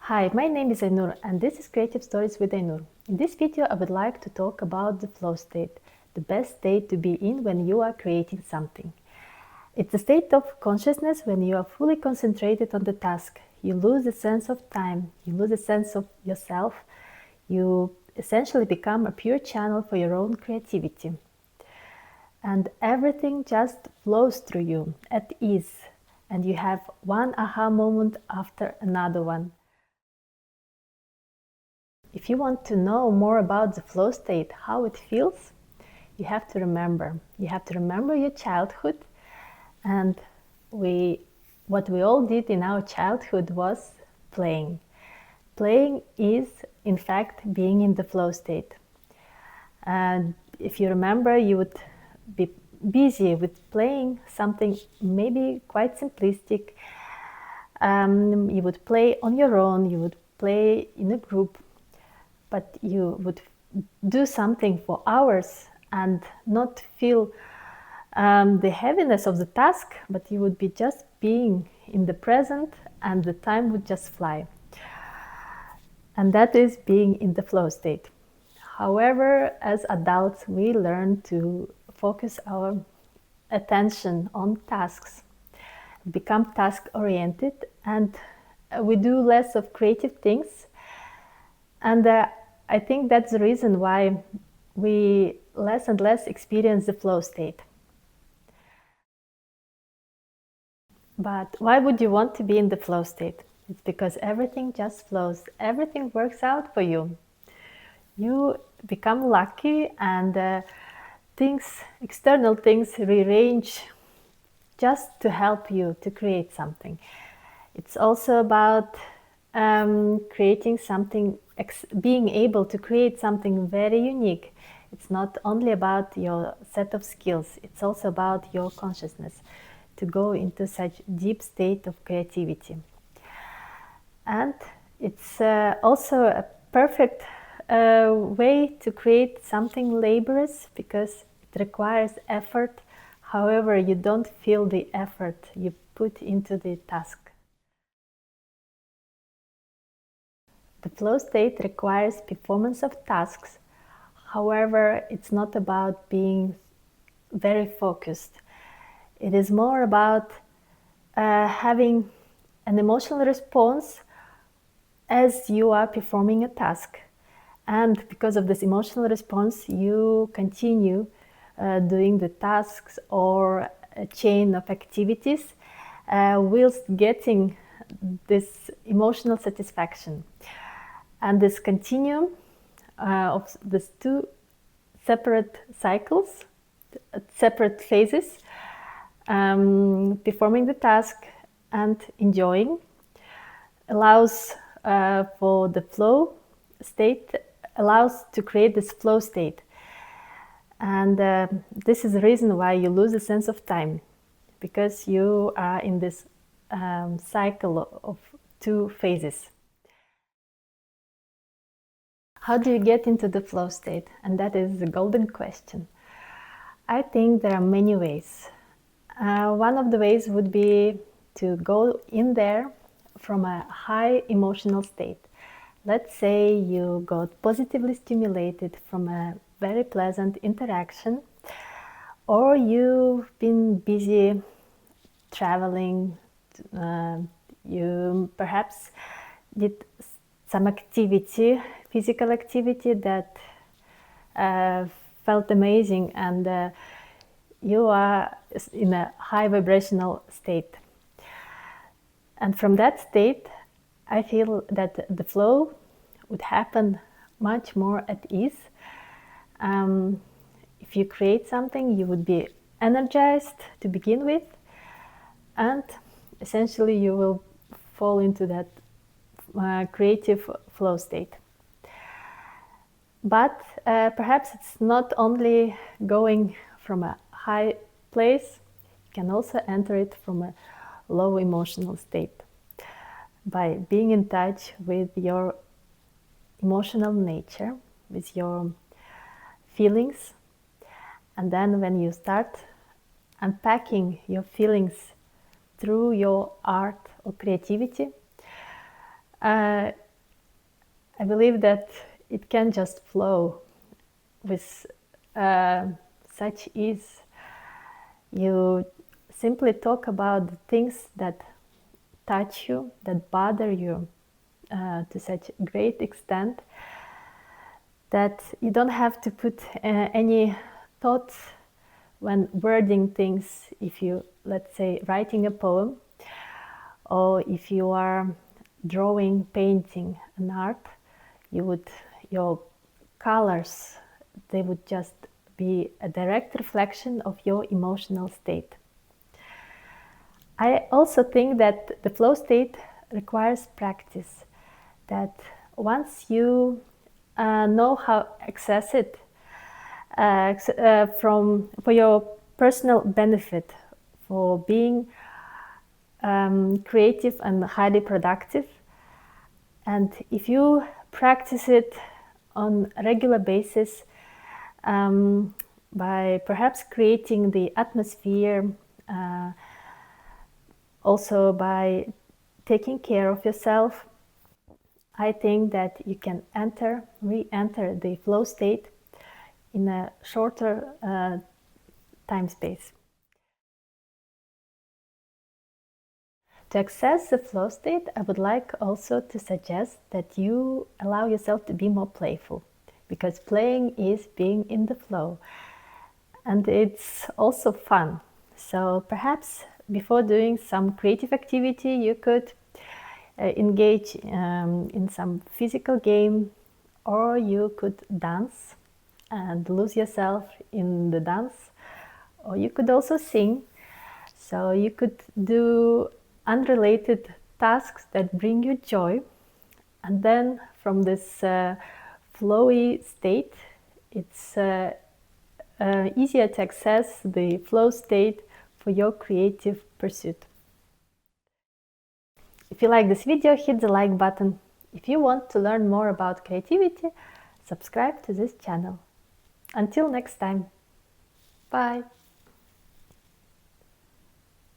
Hi, my name is Ainur and this is Creative Stories with Ainur. In this video I would like to talk about the flow state, the best state to be in when you are creating something. It's a state of consciousness when you are fully concentrated on the task. You lose a sense of time, you lose a sense of yourself, you essentially become a pure channel for your own creativity. And everything just flows through you at ease, and you have one aha moment after another one. If you want to know more about the flow state, how it feels, you have to remember. You have to remember your childhood, and what we all did in our childhood was playing. Playing is, in fact, being in the flow state. And if you remember, you would be busy with playing something maybe quite simplistic. You would play on your own, you would play in a group, but you would do something for hours and not feel the heaviness of the task, but you would be just being in the present and the time would just fly. And that is being in the flow state. However, as adults, we learn to focus our attention on tasks, become task-oriented, and we do less of creative things. And I think that's the reason why we less and less experience the flow state. But why would you want to be in the flow state? It's because everything just flows. Everything works out for you. You become lucky and external things rearrange just to help you to create something. It's also about creating something, being able to create something very unique. It's not only about your set of skills, it's also about your consciousness, to go into such deep state of creativity. And it's also a perfect way to create something laborious, because it requires effort. However, you don't feel the effort you put into the task. The flow state requires performance of tasks. However, it's not about being very focused. It is more about having an emotional response as you are performing a task. And because of this emotional response, you continue doing the tasks or a chain of activities whilst getting this emotional satisfaction. And this continuum of these two separate cycles, separate phases, performing the task and enjoying, allows for the flow state, allows to create this flow state. And this is the reason why you lose a sense of time, because you are in this cycle of two phases. How do you get into the flow state? And that is the golden question. I think there are many ways. One of the ways would be to go in there from a high emotional state. Let's say you got positively stimulated from a very pleasant interaction, or you've been busy traveling, you perhaps did some activity, physical activity that felt amazing, and you are in a high vibrational state. And from that state, I feel that the flow would happen much more at ease. If you create something, you would be energized to begin with, and essentially you will fall into that creative flow state. But perhaps it's not only going from a high place, you can also enter it from a low emotional state by being in touch with your emotional nature, with your feelings. And then when you start unpacking your feelings through your art or creativity, I believe that it can just flow with such ease. You simply talk about the things that touch you, that bother you to such a great extent that you don't have to put any thoughts when wording things. If you, let's say, writing a poem, or if you are drawing, painting an art, your colors, they would just be a direct reflection of your emotional state. I also think that the flow state requires practice, that once you know how to access it for your personal benefit, for being creative and highly productive, and if you practice it on a regular basis, by perhaps creating the atmosphere, also by taking care of yourself, I think that you can re-enter the flow state in a shorter time space. To access the flow state, I would like also to suggest that you allow yourself to be more playful, because playing is being in the flow, and it's also fun. So perhaps before doing some creative activity, you could engage in some physical game, or you could dance and lose yourself in the dance, or you could also sing. So you could do unrelated tasks that bring you joy, and then from this flowy state, it's easier to access the flow state for your creative pursuit. If you like this video, hit the like button. If you want to learn more about creativity, subscribe to this channel. Until next time, bye!